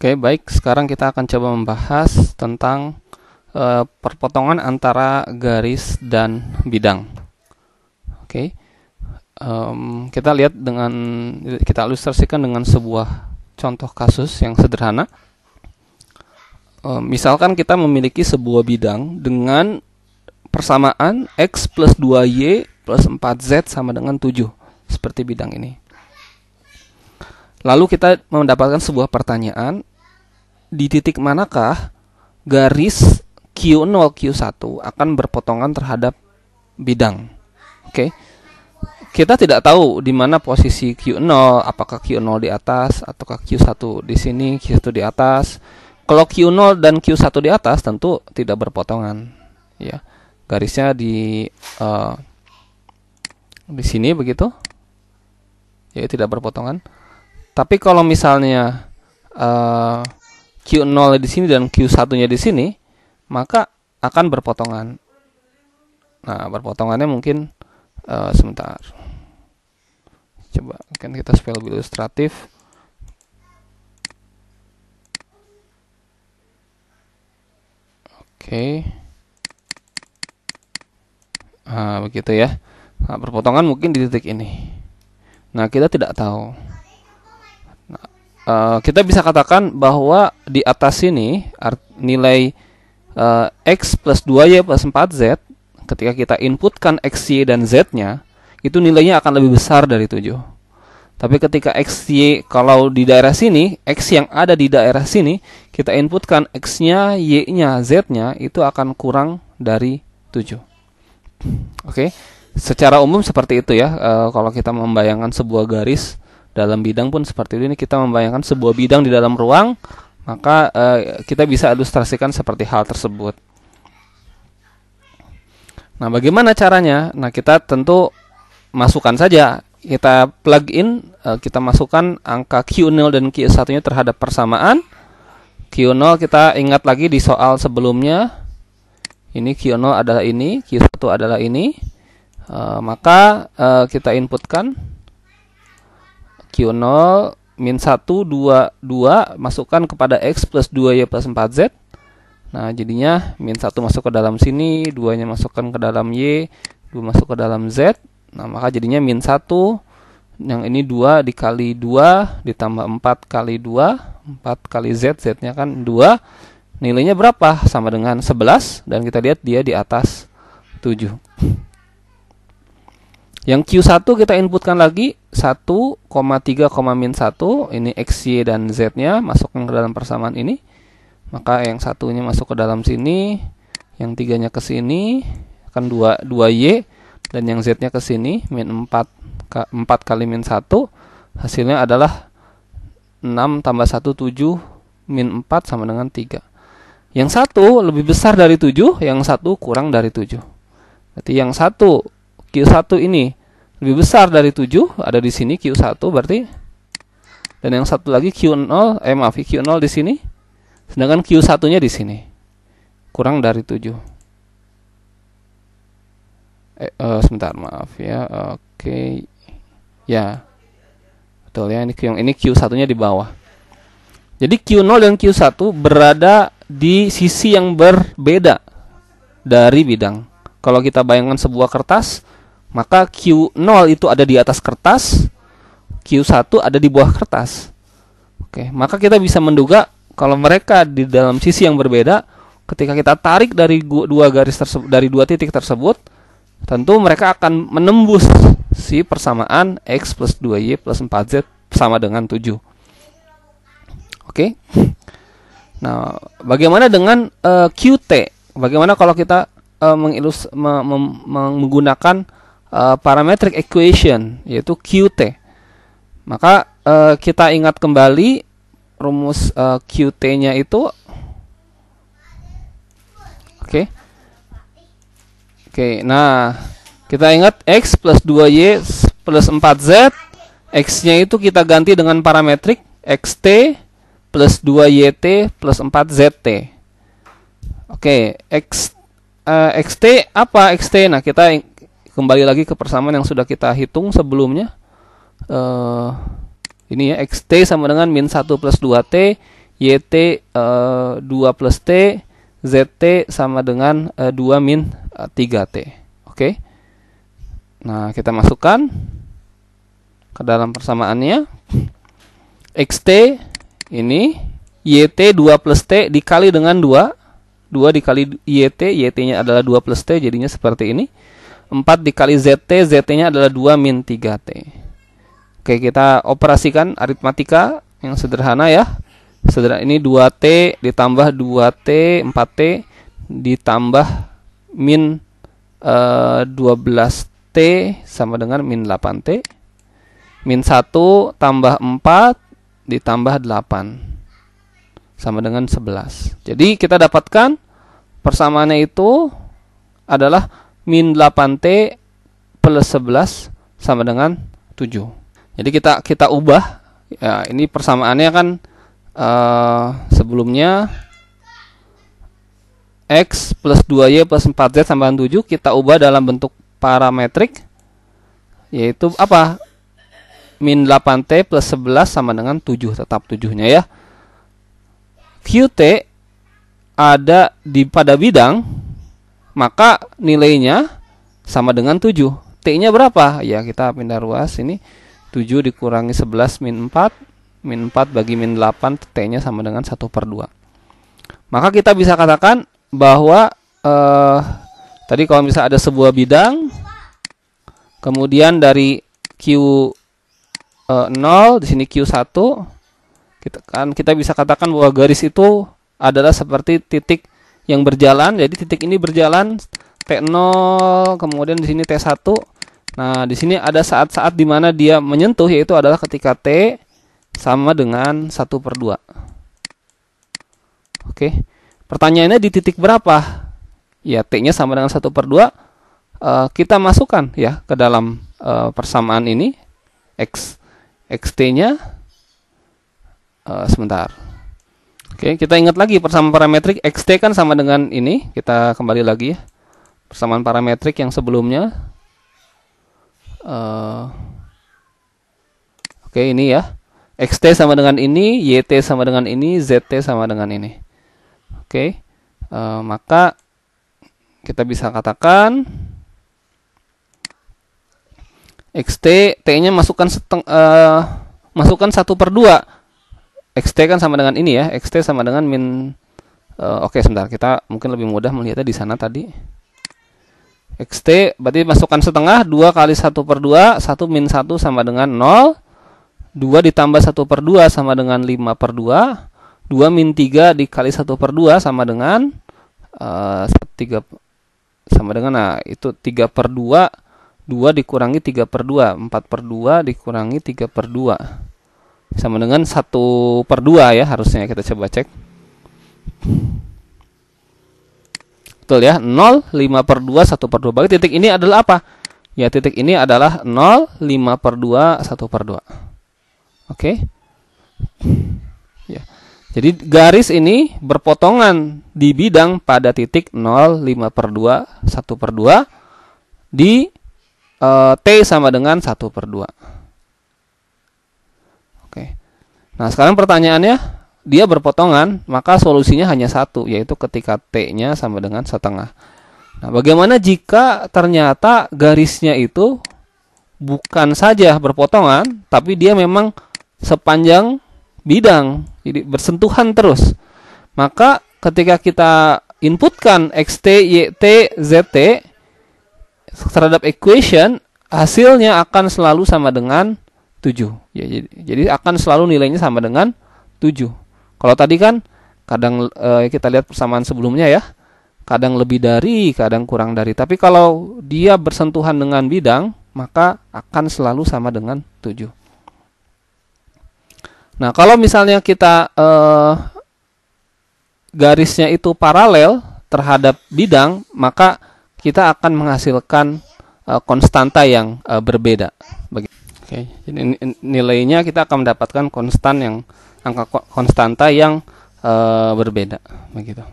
Oke, baik. Sekarang kita akan coba membahas tentang perpotongan antara garis dan bidang. Oke, kita ilustrasikan dengan sebuah contoh kasus yang sederhana. Misalkan kita memiliki sebuah bidang dengan persamaan X plus 2Y plus 4Z sama dengan 7, seperti bidang ini. Lalu kita mendapatkan sebuah pertanyaan, di titik manakah garis Q0, Q1 akan berpotongan terhadap bidang. Oke. Kita tidak tahu di mana posisi Q0, apakah Q0 di atas ataukah Q1 di sini, Q1 di atas. Kalau Q0 dan Q1 di atas tentu tidak berpotongan, ya. Garisnya di sini begitu. Ya, tidak berpotongan. Tapi kalau misalnya Q0 di sini dan Q1-nya di sini, maka akan berpotongan. Nah, berpotongannya mungkin sebentar. Coba kan kita supaya lebih ilustratif. Oke. Nah, begitu ya. Nah, berpotongan mungkin di titik ini. Nah, kita tidak tahu. Kita bisa katakan bahwa di atas sini nilai X plus 2Y plus 4Z, ketika kita inputkan X, Y, dan Z-nya, itu nilainya akan lebih besar dari 7. Tapi ketika X, Y, kalau di daerah sini, X yang ada di daerah sini, kita inputkan X-nya, Y-nya, Z-nya, itu akan kurang dari 7. Oke, secara umum seperti itu ya. Kalau kita membayangkan sebuah garis dalam bidang pun seperti ini, kita membayangkan sebuah bidang di dalam ruang, maka kita bisa ilustrasikan seperti hal tersebut. Nah, bagaimana caranya? Nah, kita tentu masukkan saja, kita plug in, kita masukkan angka Q0 dan Q1-nya terhadap persamaan. Q0 kita ingat lagi di soal sebelumnya, ini Q0 adalah ini, Q1 adalah ini, maka kita inputkan Q0 min 1, 2, 2 masukkan kepada X plus 2Y plus 4Z. Nah, jadinya min 1 masuk ke dalam sini, 2-nya masukkan ke dalam Y, 2 masuk ke dalam Z. Nah, maka jadinya min 1, yang ini 2 dikali 2 ditambah 4 kali 2, 4 kali Z, Z-nya kan 2. Nilainya berapa? Sama dengan 11, dan kita lihat dia di atas 7. Yang Q1 kita inputkan lagi 1, 3, min 1, ini X, Y, dan Z-nya masukkan ke dalam persamaan ini. Maka yang satunya masuk ke dalam sini, yang 3-nya ke sini, akan 2Y, dan yang Z-nya ke sini, min 4 kali min 1, hasilnya adalah 6 tambah 1, 7, min 4 sama dengan 3. Yang satu lebih besar dari 7, yang satu kurang dari 7. Berarti yang satu Q1 ini lebih besar dari 7, ada di sini Q1 berarti. Dan yang satu lagi Q0 di sini, sedangkan Q1-nya di sini. Kurang dari 7. Sebentar, maaf ya. Oke. Ya. Betul ya, ini Q1-nya di bawah. Jadi Q0 dan Q1 berada di sisi yang berbeda dari bidang. Kalau kita bayangkan sebuah kertas, maka Q0 itu ada di atas kertas, Q1 ada di bawah kertas. Oke, maka kita bisa menduga kalau mereka di dalam sisi yang berbeda, ketika kita tarik dari dua garis tersebut, dari dua titik tersebut, tentu mereka akan menembus si persamaan X plus 2Y plus 4Z sama dengan 7. Oke. Nah, bagaimana dengan QT? Bagaimana kalau kita menggunakan parametric equation, yaitu QT? Maka kita ingat kembali rumus QT-nya itu. Oke, nah kita ingat X plus 2Y plus 4Z, X-nya itu kita ganti dengan parametrik XT plus 2YT plus 4ZT. Oke, XT apa XT? Nah, kita kembali lagi ke persamaan yang sudah kita hitung sebelumnya. Ini ya, XT sama dengan min 1 plus 2T. YT 2 plus T, ZT sama dengan 2 min 3T. Oke. Nah, kita masukkan ke dalam persamaannya. XT ini YT 2 plus T dikali dengan 2. 2 dikali YT, YT-nya adalah 2 plus T, jadinya seperti ini. 4 dikali ZT, ZT-nya adalah 2 min 3T. Oke, kita operasikan aritmatika yang sederhana ya. Sederhana ini 2T ditambah 2T, 4T ditambah min 12T sama dengan min 8T. Min 1 tambah 4 ditambah 8 sama dengan 11. Jadi kita dapatkan persamaannya itu adalah min 8T plus 11 sama dengan 7. Jadi kita ubah ya, ini persamaannya kan sebelumnya X plus 2Y plus 4Z sama dengan 7, kita ubah dalam bentuk parametrik, yaitu apa? Min 8T plus 11 sama dengan 7, tetap 7-nya ya. QT ada pada bidang, maka nilainya sama dengan 7. T-nya berapa? Ya, kita pindah ruas ini. 7 dikurangi 11 min 4. Min 4 bagi min 8, T-nya sama dengan 1/2. Maka kita bisa katakan bahwa tadi kalau misalnya ada sebuah bidang, kemudian dari Q0, di sini Q1, kita bisa katakan bahwa garis itu adalah seperti titik yang berjalan. Jadi titik ini berjalan T0, kemudian di sini T1. Nah, di sini ada saat-saat di mana dia menyentuh, yaitu adalah ketika T sama dengan 1/2. Oke. Pertanyaannya di titik berapa? Ya, T-nya sama dengan 1/2. Kita masukkan ya ke dalam persamaan ini. XT-nya sebentar. Oke, kita ingat lagi persamaan parametrik. XT kan sama dengan ini. Kita kembali lagi ya. Persamaan parametrik yang sebelumnya. Oke, ini ya. XT sama dengan ini, YT sama dengan ini, ZT sama dengan ini. Oke, maka kita bisa katakan XT, T-nya masukkan 1/2. XT kan sama dengan ini ya, XT sama dengan min. Oke, sebentar, kita mungkin lebih mudah melihatnya di sana tadi. XT berarti masukkan setengah, 2 kali 1/2, 1 min 1 sama dengan 0. 2 ditambah 1/2 sama dengan 5/2. 2 min 3 dikali 1/2 sama dengan 3 sama dengan, nah itu 3/2. 2 dikurangi 3/2, 4/2 dikurangi 3/2 sama dengan 1/2 ya, harusnya kita coba cek. Betul ya, 0, 5/2, 1/2. Berarti titik ini adalah apa? Ya, titik ini adalah 0, 5/2, 1/2. Oke. Ya. Jadi garis ini berpotongan di bidang pada titik 0, 5/2, 1/2 di T sama dengan 1/2. Oke. Nah, sekarang pertanyaannya, dia berpotongan, maka solusinya hanya satu, yaitu ketika T-nya sama dengan setengah. Nah, bagaimana jika ternyata garisnya itu bukan saja berpotongan, tapi dia memang sepanjang bidang, jadi bersentuhan terus? Maka ketika kita inputkan XT, YT, ZT terhadap equation, hasilnya akan selalu sama dengan 7. Ya, jadi akan selalu nilainya sama dengan 7. Kalau tadi kan kadang kita lihat persamaan sebelumnya ya, kadang lebih dari, kadang kurang dari. Tapi kalau dia bersentuhan dengan bidang, maka akan selalu sama dengan 7. Nah, kalau misalnya kita garisnya itu paralel terhadap bidang, maka kita akan menghasilkan konstanta yang berbeda. Oke, jadi nilainya kita akan mendapatkan angka konstanta yang berbeda, begitu.